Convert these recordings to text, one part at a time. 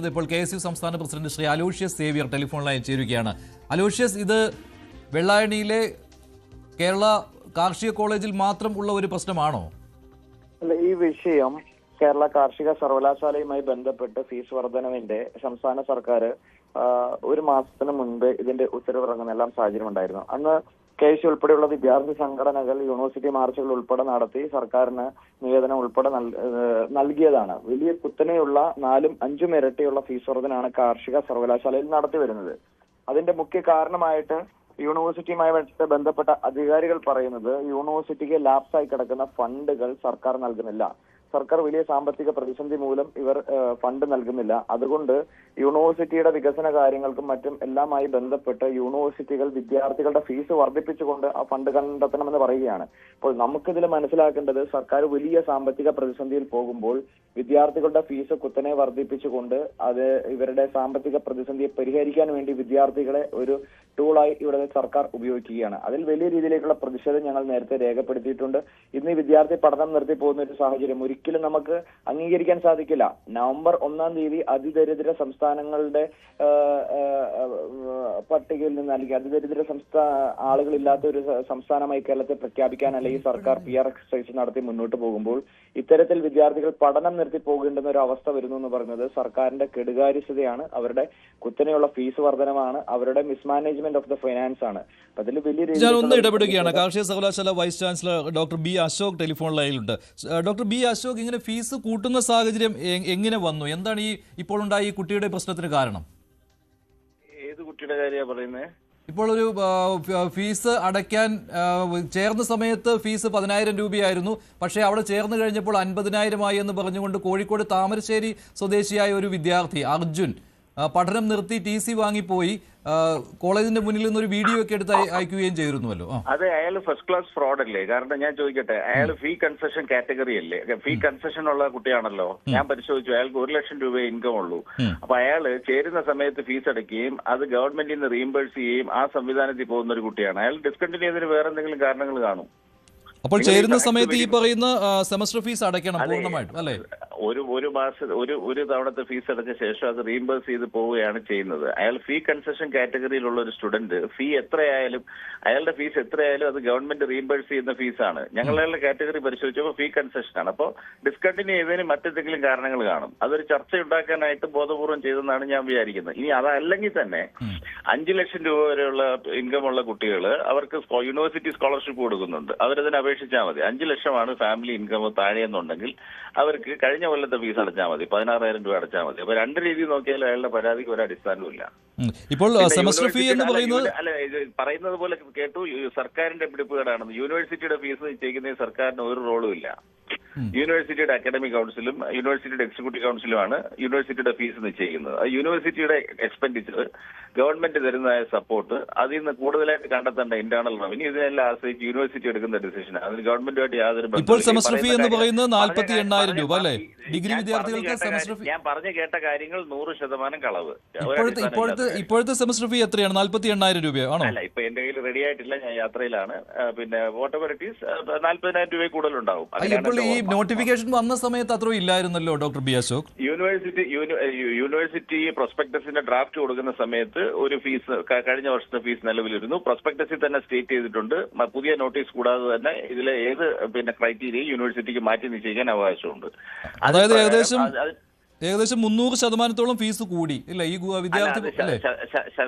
ഇപ്പോൾ KSU സംസ്ഥാന president Shri Aloysius Xavier telephone line ചേരുകയാണ്. അലോഷ്യസ്, ഇത് വെള്ളായണിയിലെ കേരള കാർഷിക കോളേജിൽ മാത്രം ഉള്ള ഒരു പ്രശ്നമാണോ? അല്ല, ഈ വിഷയം കേരള കാർഷിക സർവകലാശാലയുമായി ബന്ധപ്പെട്ട് ഫീസ് വർധനവിന്റെ സംസ്ഥാന സർക്കാർ ഒരു മാസത്തിന് മുൻപ് ഇതിന്റെ ഉത്തരവിറങ്ങുന്ന എല്ലാം സാഹചര്യം ഉണ്ടായിരുന്നു. അന്ന് KSU ഉൾപ്പെടെയുള്ള വിദ്യാർത്ഥി സംഘടനകൾ യൂണിവേഴ്സിറ്റി മാർച്ചുകൾ ഉൾപ്പെടെ നടത്തി സർക്കാരിന് നിവേദനം ഉൾപ്പെടെ നൽകിയതാണ്. വലിയ കുത്തനെയുള്ള 4-5 ഇരട്ടിയുള്ള ഫീസ് വർധനയാണ് കാർഷിക സർവകലാശാലയിൽ നടത്തി വരുന്നത്. അതിന്റെ മുഖ്യ കാരണമായിട്ട് യൂണിവേഴ്സിറ്റിയുമായി ബന്ധപ്പെട്ട അധികാരികൾ പറയുന്നത് യൂണിവേഴ്സിറ്റിക്ക് ലാപ്സായി കിടക്കുന്ന ഫണ്ടുകൾ സർക്കാർ നൽകുന്നില്ല. സർക്കാർ വലിയ സാമ്പത്തിക പ്രതിസന്ധി മൂലം ഇവർ ഫണ്ട് നൽകുന്നില്ല. അതുകൊണ്ട് യൂണിവേഴ്സിറ്റിയുടെ വികസന കാര്യങ്ങൾക്കും മറ്റും എല്ലാമായി ബന്ധപ്പെട്ട് യൂണിവേഴ്സിറ്റികൾ വിദ്യാർത്ഥികളുടെ ഫീസ് വർദ്ധിപ്പിച്ചുകൊണ്ട് ആ ഫണ്ട് കണ്ടെത്തണമെന്ന് പറയുകയാണ്. അപ്പോൾ നമുക്കിതിൽ മനസ്സിലാക്കേണ്ടത്, സർക്കാർ വലിയ സാമ്പത്തിക പ്രതിസന്ധിയിൽ പോകുമ്പോൾ വിദ്യാർത്ഥികളുടെ ഫീസ് കുത്തനെ വർദ്ധിപ്പിച്ചുകൊണ്ട് അത് ഇവരുടെ സാമ്പത്തിക പ്രതിസന്ധിയെ പരിഹരിക്കാൻ വേണ്ടി വിദ്യാർത്ഥികളെ ഒരു ടൂളായി ഇവിടെ സർക്കാർ ഉപയോഗിക്കുകയാണ്. അതിൽ വലിയ രീതിയിലേക്കുള്ള പ്രതിഷേധം ഞങ്ങൾ നേരത്തെ രേഖപ്പെടുത്തിയിട്ടുണ്ട്. ഇന്ന് ഈ വിദ്യാർത്ഥി പഠനം നിർത്തി പോകുന്ന ഒരു സാഹചര്യം ഒരിക്കലും നമുക്ക് അംഗീകരിക്കാൻ സാധിക്കില്ല. നവംബർ 1-ാം തീയതി അതിദരിദ്ര സംസ്ഥാനങ്ങളുടെ പട്ടികയിൽ നിന്ന് അല്ലെങ്കിൽ അതിദരിദ്ര ആളുകളില്ലാത്ത ഒരു സംസ്ഥാനമായി കേരളത്തെ പ്രഖ്യാപിക്കാൻ അല്ലെങ്കിൽ സർക്കാർ PR എക്സസൈസ് നടത്തി മുന്നോട്ട് പോകുമ്പോൾ ഇത്തരത്തിൽ വിദ്യാർത്ഥികൾ പഠനം നിർത്തി പോകേണ്ടുന്ന ഒരു അവസ്ഥ വരുന്നു എന്ന് പറയുന്നത് സർക്കാരിന്റെ കെടുകാര്യസ്ഥതയാണ്, അവരുടെ കുത്തനെയുള്ള ഫീസ് വർധനമാണ്, അവരുടെ മിസ്മാനേജ്മെന്റ് ഓഫ് ദ ഫൈനാൻസ് ആണ്. അതിൽ വലിയ ഞാൻ ഒന്ന് ഇടപെടുകയാണ്. കാർഷിക സർവകലാശാല vice chancellor doctor B. Ashok telephone ലൈനിലുണ്ട്. Doctor B. അശോക്, ഇങ്ങനെ ഫീസ് കൂട്ടുന്ന സാഹചര്യം എങ്ങനെ വന്നു? എന്താണ് ഇപ്പോൾ ഉണ്ടായ ഈ കുട്ടിയുടെ പ്രശ്നത്തിന് കാരണം? ഏത് കുട്ടിയുടെ കാര്യമാണ് പറയുന്നത്? ഇപ്പോൾ ഒരു ഫീസ് അടയ്ക്കാൻ ചേർന്ന സമയത്ത് ഫീസ് 10,000 രൂപയായിരുന്നു. പക്ഷേ അവിടെ ചേർന്ന് കഴിഞ്ഞപ്പോൾ 50,000 എന്ന് പറഞ്ഞുകൊണ്ട് കോഴിക്കോട് താമരശ്ശേരി സ്വദേശിയായ ഒരു വിദ്യാർത്ഥി അർജുൻ പഠനം നിർത്തി TC വാങ്ങിപ്പോയി കോളേജിന്റെ മുന്നിൽ നിന്നൊരു വീഡിയോ ഒക്കെ എടുത്ത് അയക്കുകയും ചെയ്തിരുന്നുവല്ലോ. അതെ, അയാൾ ഫസ്റ്റ് ക്ലാസ് ഫ്രോഡ് അല്ലേ? കാരണം ഞാൻ ചോദിക്കട്ടെ, അയാൾ ഫീ കൺസെഷൻ കാറ്റഗറി അല്ലേ? ഫീ കൺസെഷൻ ഉള്ള കുട്ടിയാണല്ലോ. ഞാൻ പരിശോധിച്ചു, അയാൾക്ക് 1 ലക്ഷം രൂപ ഇൻകം ഉള്ളൂ. അപ്പൊ അയാൾ ചേരുന്ന സമയത്ത് ഫീസ് അടയ്ക്കുകയും അത് ഗവൺമെന്റിൽ നിന്ന് റീഇംബേഴ്സ് ചെയ്യുകയും ആ സംവിധാനത്തിൽ പോകുന്ന ഒരു കുട്ടിയാണ്. അയാൾ ഡിസ്കണ്ടിന്യൂ ചെയ്തതിന് വേറെ എന്തെങ്കിലും കാരണങ്ങൾ കാണും. അപ്പോൾ ചേരുന്ന സമയത്ത് ഈ പറയുന്ന സെമസ്റ്റർ ഫീസ് അടയ്ക്കണം പൂർണ്ണമായിട്ടും അല്ലേ? ഒരു മാസം ഒരു തവണത്തെ ഫീസ് അടച്ച ശേഷം അത് റീഇംബേഴ്സ് ചെയ്ത് പോവുകയാണ് ചെയ്യുന്നത്. അയാൾ ഫീ കൺസെഷൻ കാറ്റഗറിയിലുള്ള ഒരു സ്റ്റുഡന്റ്. ഫീ എത്രയായാലും അയാളുടെ ഫീസ് എത്രയായാലും അത് ഗവൺമെന്റ് റീഇംബേഴ്സ് ചെയ്യുന്ന ഫീസാണ്. ഞങ്ങളുടെ കാറ്റഗറി പരിശോധിച്ചപ്പോൾ ഫീ കൺസെഷൻ ആണ്. അപ്പോൾ ഡിസ്കണ്ടിന്യൂ ചെയ്തതിന് മറ്റെന്തെങ്കിലും കാരണങ്ങൾ കാണും. അതൊരു ചർച്ച ഉണ്ടാക്കാനായിട്ട് ബോധപൂർവ്വം ചെയ്തെന്നാണ് ഞാൻ വിചാരിക്കുന്നത്. ഇനി അതല്ലെങ്കിൽ തന്നെ 5 ലക്ഷം രൂപ വരെയുള്ള ഇൻകം ഉള്ള കുട്ടികൾ അവർക്ക് യൂണിവേഴ്സിറ്റി സ്കോളർഷിപ്പ് കൊടുക്കുന്നുണ്ട്. അവരതിന് അപേക്ഷിച്ചാൽ മതി. 5 ലക്ഷമാണ് ഫാമിലി ഇൻകം താഴെയെന്നുണ്ടെങ്കിൽ അവർക്ക് കഴിഞ്ഞ കൊല്ലത്തെ ഫീസ് അടച്ചാൽ മതി, 16,000 രൂപ അടച്ചാൽ മതി. അപ്പൊ രണ്ട് രീതിയിൽ നോക്കിയാൽ അയാളുടെ പരാതിക്ക് ഒരു അടിസ്ഥാനവുമില്ല. ഇപ്പോൾ സെമസ്റ്റർ ഫീ എന്ന് പറയുന്നത് പോലെ കേട്ടു, സർക്കാരിന്റെ പിടിപ്പുകേടാണെന്ന്. യൂണിവേഴ്സിറ്റിയുടെ ഫീസ് നിശ്ചയിക്കുന്നതിൽ സർക്കാരിന് ഒരു റോളും ഇല്ല. യൂണിവേഴ്സിറ്റിയുടെ അക്കാഡമിക് കൗൺസിലും യൂണിവേഴ്സിറ്റിയുടെ എക്സിക്യൂട്ടീവ് കൗൺസിലുമാണ് യൂണിവേഴ്സിറ്റിയുടെ ഫീസ് നിശ്ചയിക്കുന്നത്. യൂണിവേഴ്സിറ്റിയുടെ എക്സ്പെൻഡിച്ചർ, ഗവൺമെന്റ് തരുന്നതായ സപ്പോർട്ട്, അതിൽ നിന്ന് കൂടുതലായിട്ട് കണ്ടെത്തേണ്ട ഇന്റേണൽ റവന്യൂ, ഇതിനെല്ലാം ആശ്രയിച്ച് യൂണിവേഴ്സിറ്റി എടുക്കുന്ന ഡിസിഷനാണ്. അതിന് ഗവൺമെന്റുമായിട്ട് യാതൊരു ബന്ധവും. ഇപ്പോൾ സെമസ്റ്റർ ഫീ എന്ന് പറയുന്നത് 48,000 രൂപ അല്ലേ? ഡിഗ്രി വിദ്യാർത്ഥികൾക്ക് സെമസ്റ്റർ ഫീ ഞാൻ പറഞ്ഞു കേട്ട കാര്യങ്ങൾ 100% കളവ്. ഇപ്പോഴത്തെ സെമസ്റ്റർ ഫീ എത്രയാണ്? 48,000 രൂപയാണോ? അല്ല, ഇപ്പൊ എന്റെ കയ്യിൽ റെഡി ആയിട്ടില്ല, ഞാൻ യാത്രയിലാണ്. പിന്നെ വോട്ടവർ ഇറ്റ് ഈസ് 40,000 രൂപ കൂടുതലുണ്ടാവും. ഈ നോട്ടിഫിക്കേഷൻ വന്ന സമയത്ത് അത്ര ഇല്ലായിരുന്നല്ലോ ഡോക്ടർ B. അശോക്. യൂണിവേഴ്സിറ്റി പ്രോസ്പെക്ടസിന്റെ ഡ്രാഫ്റ്റ് കൊടുക്കുന്ന സമയത്ത് ഒരു ഫീസ്, കഴിഞ്ഞ വർഷത്തെ ഫീസ് നിലവിലിരുന്നു. പ്രോസ്പെക്ടസിൽ തന്നെ സ്റ്റേറ്റ് ചെയ്തിട്ടുണ്ട്, പുതിയ നോട്ടീസ് കൂടാതെ തന്നെ ഇതിലെ ഏത് ക്രൈറ്റീരിയ യൂണിവേഴ്സിറ്റിക്ക് മാറ്റി നിശ്ചയിക്കാൻ അവകാശമുണ്ട്. അതായത് ഏകദേശം 300% ഫീസ് കൂടി ഇല്ല ഈ വിദ്യാർത്ഥി?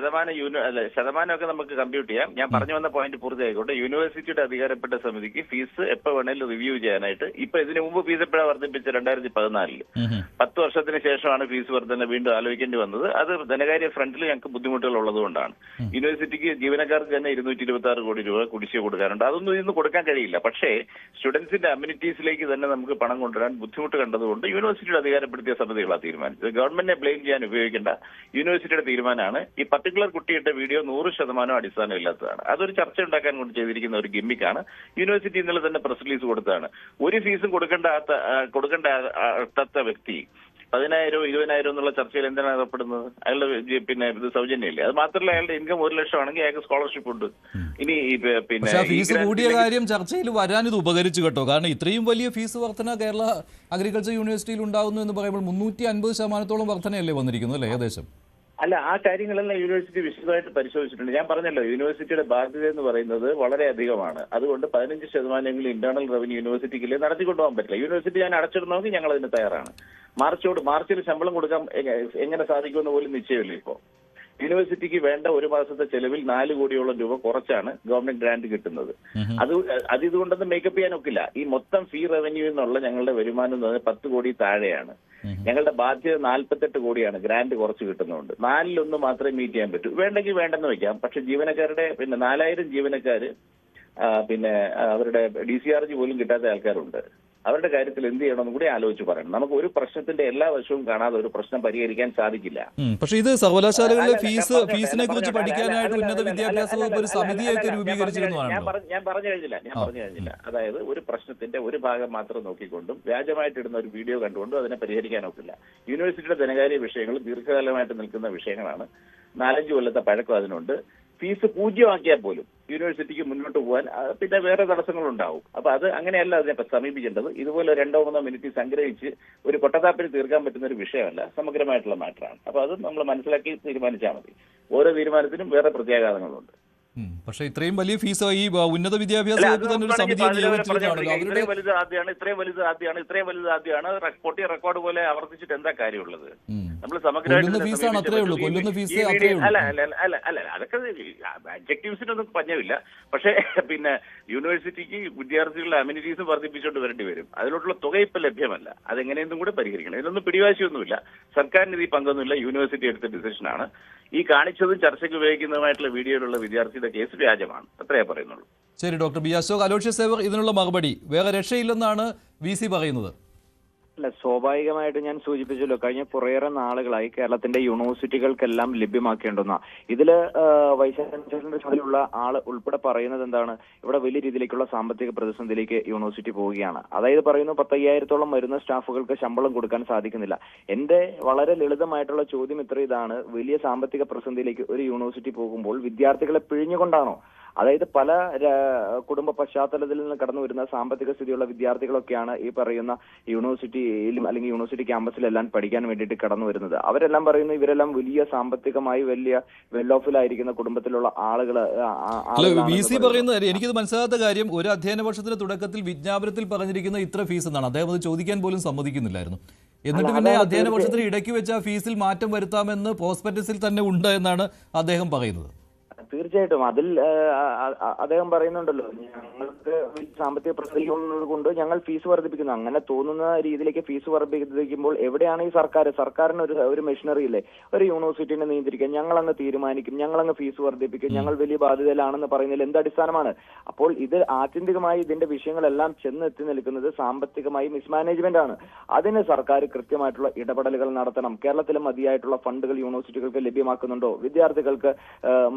ശതമാനമൊക്കെ നമുക്ക് കമ്പ്യൂട്ട് ചെയ്യാം. ഞാൻ പറഞ്ഞു വന്ന പോയിന്റ് പൂർത്തിയായിക്കോട്ടെ. യൂണിവേഴ്സിറ്റിയുടെ അധികാരപ്പെട്ട സമിതിക്ക് ഫീസ് എപ്പോൾ വേണേലും റിവ്യൂ ചെയ്യാനായിട്ട്, ഇപ്പൊ ഇതിനു മുമ്പ് ഫീസ് എപ്പോഴാണ് വർദ്ധിപ്പിച്ച? 2014 10 വർഷത്തിന് ശേഷമാണ് ഫീസ് വർധന വീണ്ടും ആലോചിക്കേണ്ടി വന്നത്. അത് ധനകാര്യ ഫ്രണ്ടിൽ ഞങ്ങൾക്ക് ബുദ്ധിമുട്ടുകൾ ഉള്ളതുകൊണ്ടാണ്. യൂണിവേഴ്സിറ്റിക്ക് ജീവനക്കാർക്ക് തന്നെ 226 കോടി രൂപ കുടിശ്ശിക കൊടുക്കാറുണ്ട്. അതൊന്നും ഇന്ന് കൊടുക്കാൻ കഴിയില്ല. പക്ഷേ സ്റ്റുഡൻസിന്റെ അമ്യൂണിറ്റീസിലേക്ക് തന്നെ നമുക്ക് പണം കൊണ്ടുവരാൻ ബുദ്ധിമുട്ട് കണ്ടതുകൊണ്ട് യൂണിവേഴ്സിറ്റിയുടെ അധികാരപ്പെടുത്തിയ സമിതി തീരുമാനിച്ചത്. ഗവൺമെന്റിനെ ബ്ലെയിം ചെയ്യാൻ ഉപയോഗിക്കേണ്ട, യൂണിവേഴ്സിറ്റിയുടെ തീരുമാനമാണ്. ഈ പർട്ടിക്കുലർ കുട്ടിയുടെ വീഡിയോ 100% അടിസ്ഥാനമില്ലാത്തതാണ്. അതൊരു ചർച്ച ഉണ്ടാക്കാൻ കൊണ്ട് ചെയ്തിരിക്കുന്ന ഒരു ഗിമ്മിക്കാണ്. യൂണിവേഴ്സിറ്റി ഇന്നലെ തന്നെ പ്രസ് റിലീസ് കൊടുത്തതാണ്. ഒരു ഫീസും കൊടുക്കേണ്ട വ്യക്തി 10,000 20,000 എന്നുള്ള ചർച്ചയിൽ എന്താണ് ഏർപ്പെടുന്നത്? അയാളുടെ പിന്നെ ഇത് സൗജന്യമില്ലേ? അത് മാത്രമല്ല, അയാളുടെ ഇൻകം 1 ലക്ഷം ആണെങ്കിൽ അയാൾക്ക് സ്കോളർഷിപ്പ് ഉണ്ട്. ഇനി പിന്നെ ഫീസ് കൂടിയ കാര്യം ചർച്ചയിൽ വരാൻ ഇത് ഉപകരിച്ചു കേട്ടോ. കാരണം ഇത്രയും വലിയ ഫീസ് വർധന കേരള അഗ്രികൾച്ചർ യൂണിവേഴ്സിറ്റിയിൽ ഉണ്ടാകുന്നു എന്ന് പറയുമ്പോൾ 350% വർധനയല്ലേ വന്നിരിക്കുന്നു അല്ലേ ഏകദേശം? അല്ല, ആ കാര്യങ്ങളെല്ലാം യൂണിവേഴ്സിറ്റി വിശദമായിട്ട് പരിശോധിച്ചിട്ടുണ്ട്. ഞാൻ പറഞ്ഞല്ലോ, യൂണിവേഴ്സിറ്റിയുടെ ബാധ്യത എന്ന് പറയുന്നത് വളരെ അധികമാണ്. അതുകൊണ്ട് 15% ഇന്റേണൽ റവന്യൂ യൂണിവേഴ്സിറ്റിക്ക് നടത്തിക്കൊണ്ടുപോകാൻ പറ്റില്ല. യൂണിവേഴ്സിറ്റി ഞാൻ അടച്ചിടണമെങ്കിൽ ഞങ്ങൾ അതിന് തയ്യാറാണ്. മാർച്ചിൽ ശമ്പളം കൊടുക്കാൻ എങ്ങനെ സാധിക്കുമെന്ന് പോലും നിശ്ചയമില്ല. ഇപ്പോൾ യൂണിവേഴ്സിറ്റിക്ക് വേണ്ട ഒരു മാസത്തെ ചെലവിൽ 4 കോടിയോളം രൂപ കുറച്ചാണ് ഗവൺമെന്റ് ഗ്രാന്റ് കിട്ടുന്നത്. അത് ഇതുകൊണ്ടൊന്നും മേക്കപ്പ് ചെയ്യാൻ ഒക്കില്ല. ഈ മൊത്തം ഫീ റവന്യൂ എന്നുള്ള ഞങ്ങളുടെ വരുമാനം എന്ന് പറഞ്ഞാൽ 10 കോടി താഴെയാണ്. ഞങ്ങളുടെ ബാധ്യത 48 കോടിയാണ്. ഗ്രാന്റ് കുറച്ച് കിട്ടുന്നുണ്ട്. 4-1 മാത്രമേ മീറ്റ് ചെയ്യാൻ പറ്റൂ. വേണ്ടെങ്കിൽ വേണ്ടെന്ന് വെക്കാം. പക്ഷെ ജീവനക്കാരുടെ 4000 ജീവനക്കാര് പിന്നെ അവരുടെ DCRG പോലും കിട്ടാത്ത ആൾക്കാരുണ്ട്. അവരുടെ കാര്യത്തിൽ എന്ത് ചെയ്യണമെന്ന് കൂടി ആലോചിച്ച് പറയണം. നമുക്ക് ഒരു പ്രശ്നത്തിന്റെ എല്ലാ വശവും കാണാതെ ഒരു പ്രശ്നം പരിഹരിക്കാൻ സാധിക്കില്ല. പക്ഷേ ഇത് സർവകലാശാലകളിലെ ഫീസിനെ കുറിച്ച് പഠിക്കാനായിട്ട് ഉന്നത വിദ്യാഭ്യാസ വകുപ്പ് ഒരു സമിതിയൊക്കെ രൂപീകരിച്ചിരുന്നതാണ്. ഞാൻ പറഞ്ഞു കഴിഞ്ഞില്ല. അതായത് ഒരു പ്രശ്നത്തിന്റെ ഒരു ഭാഗം മാത്രം നോക്കിക്കൊണ്ടും വ്യാജമായിട്ട് ഇടുന്ന ഒരു വീഡിയോ കണ്ടുകൊണ്ടും അതിനെ പരിഹരിക്കാൻ ഒക്കില്ല. യൂണിവേഴ്സിറ്റിയുടെ ധനകാര്യ വിഷയങ്ങൾ ദീർഘകാലമായിട്ട് നിൽക്കുന്ന വിഷയങ്ങളാണ്. 4-5 കൊല്ലത്തെ പഴക്കം അതിനുണ്ട്. ഫീസ് 0 ആക്കിയാൽ പോലും യൂണിവേഴ്സിറ്റിക്ക് മുന്നോട്ട് പോകാൻ പിന്നെ വേറെ തടസ്സങ്ങളുണ്ടാവും. അപ്പൊ അത് അങ്ങനെയല്ല അതിനെ സമീപിക്കേണ്ടത്. ഇതുപോലെ 2-3 മിനിറ്റ് സംഗ്രഹിച്ച് ഒരു കൊട്ടത്താപ്പിന് തീർക്കാൻ പറ്റുന്ന ഒരു വിഷയമല്ല, സമഗ്രമായിട്ടുള്ള മാറ്ററാണ്. അപ്പൊ അത് നമ്മൾ മനസ്സിലാക്കി തീരുമാനിച്ചാൽ മതി. ഓരോ തീരുമാനത്തിനും വേറെ പ്രത്യേകതകളുണ്ട്. പക്ഷേ ഇത്രയും വലിയ ഫീസ് ഈ ഉന്നത വിദ്യാഭ്യാസ വകുപ്പ് തന്നെ ഒരു സമിതിയെ നിയോഗിച്ചിട്ടാണല്ലോ. ഇത്രയും വലുത് ആദ്യമാണ് പൊട്ടിയ റെക്കോർഡ് പോലെ ആവർത്തിച്ചിട്ട് എന്താ കാര്യമുള്ളത്? നമ്മൾ സമഗ്രമായിട്ട് ഫീസാണ് അത്രേ ഉള്ളൂ. കൊല്ലുന്ന ഫീസ് അല്ല അതൊക്കെ അഡ്ജക്റ്റീവ്സിനൊന്നും പഞ്ഞമില്ല. പക്ഷേ പിന്നെ യൂണിവേഴ്സിറ്റിക്ക് വിദ്യാർത്ഥികളുടെ അമ്യൂണിറ്റീസും വർദ്ധിപ്പിച്ചുകൊണ്ട് വരേണ്ടി വരും. അതിലോട്ടുള്ള തുക ഇപ്പം ലഭ്യമല്ല. അതെങ്ങനെയെന്നും കൂടെ പരിഹരിക്കണം. ഇതിനൊന്നും പിടിവാശിയൊന്നുമില്ല. സർക്കാരിന് ഇതിൽ പങ്കൊന്നുമില്ല. യൂണിവേഴ്സിറ്റി എടുത്ത ഡിസിഷനാണ്. ഈ കാണിച്ചതും ചർച്ചയ്ക്ക് ഉപയോഗിക്കുന്നതുമായിട്ടുള്ള വീഡിയോയിലുള്ള വിദ്യാർത്ഥിയുടെ കേസ് വ്യാജമാണ്. അത്രയേ പറയുന്നുള്ളൂ. ശരി ഡോക്ടർ ബി അശോക്, അലോഷ്യ സേവർ ഇതിനുള്ള മറുപടി. വേറെ രക്ഷയില്ലെന്നാണ് VC പറയുന്നത്. അല്ല, സ്വാഭാവികമായിട്ട് ഞാൻ സൂചിപ്പിച്ചല്ലോ, കഴിഞ്ഞ കുറേയേറെ നാളുകളായി കേരളത്തിന്റെ യൂണിവേഴ്സിറ്റികൾക്കെല്ലാം ലഭ്യമാക്കേണ്ടുന്ന ഇതില് വൈസ് ചാൻസലറിന്റെ ചുമതലയുള്ള ആള് ഉൾപ്പെടെ പറയുന്നത് എന്താണ്, ഇവിടെ വലിയ രീതിയിലേക്കുള്ള സാമ്പത്തിക പ്രതിസന്ധിയിലേക്ക് യൂണിവേഴ്സിറ്റി പോവുകയാണ്. അതായത് പറയുന്നു 10,000-ഓളം വരുന്ന സ്റ്റാഫുകൾക്ക് ശമ്പളം കൊടുക്കാൻ സാധിക്കുന്നില്ല. എന്റെ വളരെ ലളിതമായിട്ടുള്ള ചോദ്യം ഇതാണ്, വലിയ സാമ്പത്തിക പ്രതിസന്ധിയിലേക്ക് ഒരു യൂണിവേഴ്സിറ്റി പോകുമ്പോൾ വിദ്യാർത്ഥികളെ പിഴിഞ്ഞുകൊണ്ടാണോ? അതായത് പല കുടുംബ പശ്ചാത്തലത്തിൽ നിന്ന് കടന്നു വരുന്ന സാമ്പത്തിക സ്ഥിതിയുള്ള വിദ്യാർത്ഥികളൊക്കെയാണ് ഈ പറയുന്ന യൂണിവേഴ്സിറ്റിയിലും അല്ലെങ്കിൽ യൂണിവേഴ്സിറ്റി ക്യാമ്പസിലെല്ലാം പഠിക്കാൻ വേണ്ടിയിട്ട് കടന്നു വരുന്നത്. അവരെല്ലാം പറയുന്നു ഇവരെല്ലാം വലിയ സാമ്പത്തികമായി വലിയ വെൽ ഓഫിലായിരിക്കുന്ന കുടുംബത്തിലുള്ള ആളുകൾ. VC പറയുന്നത് എനിക്കിത് മനസ്സിലാത്ത കാര്യം, ഒരു അധ്യയന വർഷത്തിന്റെ തുടക്കത്തിൽ വിജ്ഞാപനത്തിൽ പറഞ്ഞിരിക്കുന്ന ഇത്ര ഫീസ് എന്നാണ്. അദ്ദേഹം അത് ചോദിക്കാൻ പോലും സമ്മതിക്കുന്നില്ലായിരുന്നു. എന്നിട്ട് പിന്നെ അധ്യയന വർഷത്തിന് ഇടയ്ക്ക് വെച്ച ഫീസിൽ മാറ്റം വരുത്താമെന്ന് പ്രോസ്പെക്ടസിൽ തന്നെ ഉണ്ട് എന്നാണ് അദ്ദേഹം പറയുന്നത്. തീർച്ചയായിട്ടും അതിൽ അദ്ദേഹം പറയുന്നുണ്ടല്ലോ, ഞങ്ങൾക്ക് സാമ്പത്തിക പ്രതിസന്ധി കൊണ്ട് ഞങ്ങൾ ഫീസ് വർദ്ധിപ്പിക്കുന്നു. അങ്ങനെ തോന്നുന്ന രീതിയിലേക്ക് ഫീസ് വർദ്ധിപ്പിക്കുമ്പോൾ എവിടെയാണ് ഈ സർക്കാരിന് ഒരു മെഷീനറി ഇല്ലേ? ഒരു യൂണിവേഴ്സിറ്റിനെ നിയന്ത്രിക്കാൻ ഞങ്ങളങ്ങ് തീരുമാനിക്കും, ഞങ്ങളങ്ങ് ഫീസ് വർദ്ധിപ്പിക്കും, ഞങ്ങൾ വലിയ ബാധ്യതയിലാണെന്ന് പറയുന്നതിൽ എന്ത് അടിസ്ഥാനമാണ്? അപ്പോൾ ഇത് ആത്യന്തികമായി ഇതിന്റെ വിഷയങ്ങളെല്ലാം ചെന്നെത്തി നിൽക്കുന്നത് സാമ്പത്തികമായി മിസ്മാനേജ്മെന്റ് ആണ്. അതിന് സർക്കാർ കൃത്യമായിട്ടുള്ള ഇടപെടലുകൾ നടത്തണം. കേരളത്തിലെ മതിയായിട്ടുള്ള ഫണ്ടുകൾ യൂണിവേഴ്സിറ്റികൾക്ക് ലഭ്യമാക്കുന്നുണ്ടോ? വിദ്യാർത്ഥികൾക്ക്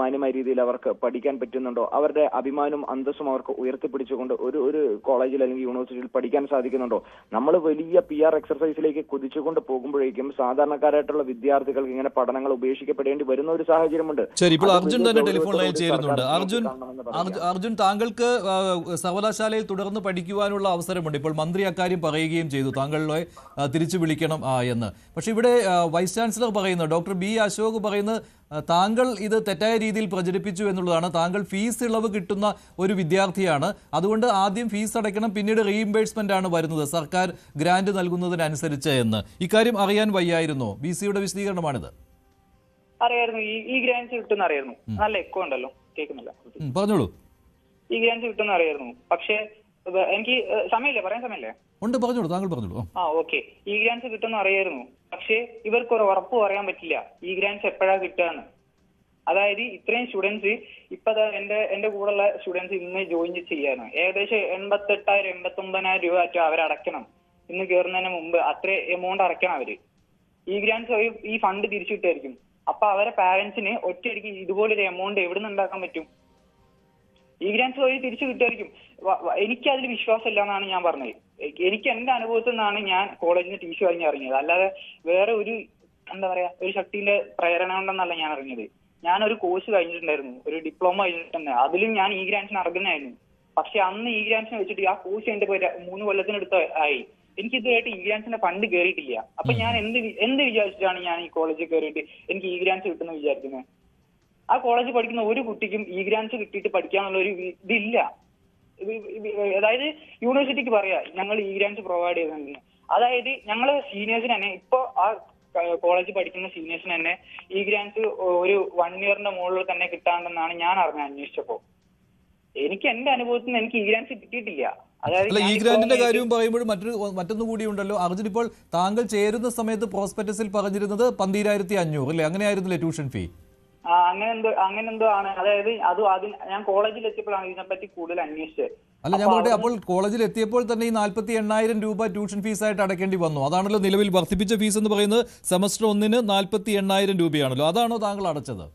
മാന്യമായ രീതിയിൽ അവർക്ക് പഠിക്കാൻ പറ്റുന്നുണ്ടോ? അവരുടെ അഭിമാനവും അന്തസ്സും അവർക്ക് ഉയർത്തിപ്പിടിച്ചുകൊണ്ട് ഒരു കോളേജിൽ അല്ലെങ്കിൽ യൂണിവേഴ്സിറ്റിയിൽ പഠിക്കാൻ സാധിക്കുന്നുണ്ടോ? നമ്മൾ വലിയ PR എക്സർസൈസിലേക്ക് കുതിച്ചുകൊണ്ട് പോകുമ്പോഴേക്കും സാധാരണക്കാരായിട്ടുള്ള വിദ്യാർത്ഥികൾക്ക് ഇങ്ങനെ പഠനങ്ങൾ ഉപേക്ഷിക്കപ്പെടേണ്ടി വരുന്ന ഒരു സാഹചര്യമുണ്ട്. ശരി, ഇപ്പോൾ അർജുൻ തന്നെ ടെലിഫോൺ ലൈനിൽ ചേരുന്നുണ്ട്. അർജുൻ, താങ്കൾക്ക് സർവകലാശാലയിൽ തുടർന്ന് പഠിക്കുവാനുള്ള അവസരമുണ്ട്. ഇപ്പോൾ മന്ത്രി അക്കാര്യം പറയുകയും ചെയ്തു, താങ്കളെ തിരിച്ചു വിളിക്കണം എന്ന്. പക്ഷെ ഇവിടെ വൈസ് ചാൻസലർ പറയുന്നത്, ഡോക്ടർ ബി അശോക് പറയുന്നത്, താങ്കൾ ഇത് തെറ്റായ രീതിയിൽ പ്രചരിപ്പിച്ചു എന്നുള്ളതാണ്. താങ്കൾ ഫീസ് ഇളവ് കിട്ടുന്ന ഒരു വിദ്യാർത്ഥിയാണ്, അതുകൊണ്ട് ആദ്യം ഫീസ് അടയ്ക്കണം, പിന്നീട് റീഇംബേഴ്സ്മെന്റ് ആണ് വരുന്നത് സർക്കാർ ഗ്രാന്റ് നൽകുന്നതിനനുസരിച്ച് എന്ന്. ഇക്കാര്യം അറിയാൻ വയ്യായിരുന്നോ? VCയുടെ വിശദീകരണമാണിത്. അറിയായിരുന്നു, ഈ ഗ്രാന്റ് കിട്ടുന്ന അറിയായിരുന്നു. നല്ല എക്കോ ഉണ്ടല്ലോ, കേൾക്കുന്നില്ല. പറഞ്ഞോളൂ. ഈ ഗ്രാന്റ് കിട്ടുന്ന അറിയായിരുന്നു. പക്ഷേ എനിക്ക് സമയമില്ലേ, പറയാൻ സമയമില്ലേ? ഉണ്ട്, പറഞ്ഞോളൂ, താങ്കൾ പറഞ്ഞോളൂ. ഓക്കെ. ഈ ഗ്രാന്റ്സ് കിട്ടുന്ന അറിയായിരുന്നു. പക്ഷേ ഇവർക്ക് ഒരു ഉറപ്പ് പറയാൻ പറ്റില്ല ഈ ഗ്രാന്റ്സ് എപ്പോഴാ കിട്ടുകയെന്ന്. അതായത് ഇത്രയും സ്റ്റുഡൻസ് ഇപ്പൊ എന്റെ കൂടെയുള്ള സ്റ്റുഡൻസ് ഇന്ന് ജോയിൻ ചെയ്യാണ്. ഏകദേശം 88,000-89,000 രൂപ അവരടയ്ക്കണം. ഇന്ന് കയറുന്നതിന് മുമ്പ് അത്ര എമൗണ്ട് അടയ്ക്കണം അവര്. ഈ ഗ്രാന്റ്സ് ഈ ഫണ്ട് തിരിച്ചു കിട്ടായിരിക്കും. അപ്പൊ അവരെ പാരന്റ്സിന് ഒറ്റയടിക്ക് ഇതുപോലൊരു എമൗണ്ട് എവിടെ നിന്ന് ഉണ്ടാക്കാൻ പറ്റും? ഈ ഗ്രാൻസ് വഴി തിരിച്ചു കിട്ടുമായിരിക്കും. എനിക്ക് അതിൽ വിശ്വാസമില്ല എന്നാണ് ഞാൻ പറഞ്ഞത്. എനിക്ക് എന്റെ അനുഭവത്തിൽ നിന്നാണ് ഞാൻ കോളേജിൽ നിന്ന് ടി സി വാങ്ങി ഇറങ്ങിയത്. അല്ലാതെ വേറെ ഒരു എന്താ പറയാ ഒരു ശക്തിന്റെ പ്രേരണ കൊണ്ടെന്നല്ല ഞാൻ ഇറങ്ങിയത്. ഞാനൊരു കോഴ്സ് കഴിഞ്ഞിട്ടുണ്ടായിരുന്നു, ഒരു ഡിപ്ലോമ കഴിഞ്ഞിട്ടുണ്ട്. അതിലും ഞാൻ ഈ ഗ്രാൻസിന് ഇറങ്ങുന്നതായിരുന്നു. പക്ഷെ അന്ന് ഈ ഗ്രാൻസിനെ വെച്ചിട്ട് ആ കോഴ്സ് എന്റെ 3 കൊല്ലത്തിനടുത്ത് ആയി. എനിക്ക് ഇതുമായിട്ട് ഈ ഗ്രാൻസിന്റെ ഫണ്ട് കയറിയിട്ടില്ല. അപ്പൊ ഞാൻ എന്ത് വിചാരിച്ചിട്ടാണ് ഞാൻ ഈ കോളേജിൽ കയറിയിട്ട് എനിക്ക് ഈ ഗ്രാൻസ് കിട്ടുന്ന വിചാരിക്കുന്നത്? ആ കോളേജിൽ പഠിക്കുന്ന ഒരു കുട്ടിക്കും ഈ ഗ്രാൻസ് കിട്ടിയിട്ട് പഠിക്കാന്നുള്ള ഒരു ഇതില്ല. അതായത് യൂണിവേഴ്സിറ്റിക്ക് പറയാ ഞങ്ങൾ ഈ ഗ്രാൻസ് പ്രൊവൈഡ് ചെയ്യുന്നുണ്ട്. അതായത് ഞങ്ങള് സീനിയേഴ്സിന് തന്നെ ഇപ്പൊ ആ കോളേജിൽ പഠിക്കുന്ന സീനിയേഴ്സിന് തന്നെ ഈ ഗ്രാൻസ് ഒരു 1 ഇയറിന്റെ മുകളിൽ തന്നെ കിട്ടാണ്ടെന്നാണ് ഞാൻ അന്വേഷിച്ചപ്പോ. എനിക്ക് എന്റെ അനുഭവത്തിൽ നിന്ന് എനിക്ക് ഈ ഗ്രാൻസ് കിട്ടിയിട്ടില്ല. അല്ല, ഈ ഗ്രാന്റിന്റെ കാര്യവും പറയുമ്പോൾ മറ്റൊന്നു കൂടി ഉണ്ടല്ലോ അർജുൻ. ഇപ്പോൾ താങ്കൾ ചേരുന്ന സമയത്ത് പ്രോസ്പെക്ടസിൽ പറഞ്ഞിരുന്നത് 12,500 അല്ലേ? അങ്ങനെയായിരുന്നില്ലേ ട്യൂഷൻ ഫീ? അങ്ങനെ എന്തോ ആണ്. അതായത് ഞാൻ കോളേജിൽ എത്തിയപ്പോഴാണ് ഇതിനെപ്പറ്റി കൂടുതൽ അന്വേഷിച്ചത്. അല്ല, ഞാൻ പറയട്ടെ, അപ്പോൾ കോളേജിൽ എത്തിയപ്പോൾ തന്നെ ഈ 48,000 രൂപ ട്യൂഷൻ ഫീസായിട്ട് അടയ്ക്കേണ്ടി വന്നു. അതാണല്ലോ നിലവിൽ വർദ്ധിപ്പിച്ച ഫീസ് എന്ന് പറയുന്നത്. സെമസ്റ്റർ 1-ന് 48,000 രൂപയാണല്ലോ. അതാണോ താങ്കൾ അടച്ചത്?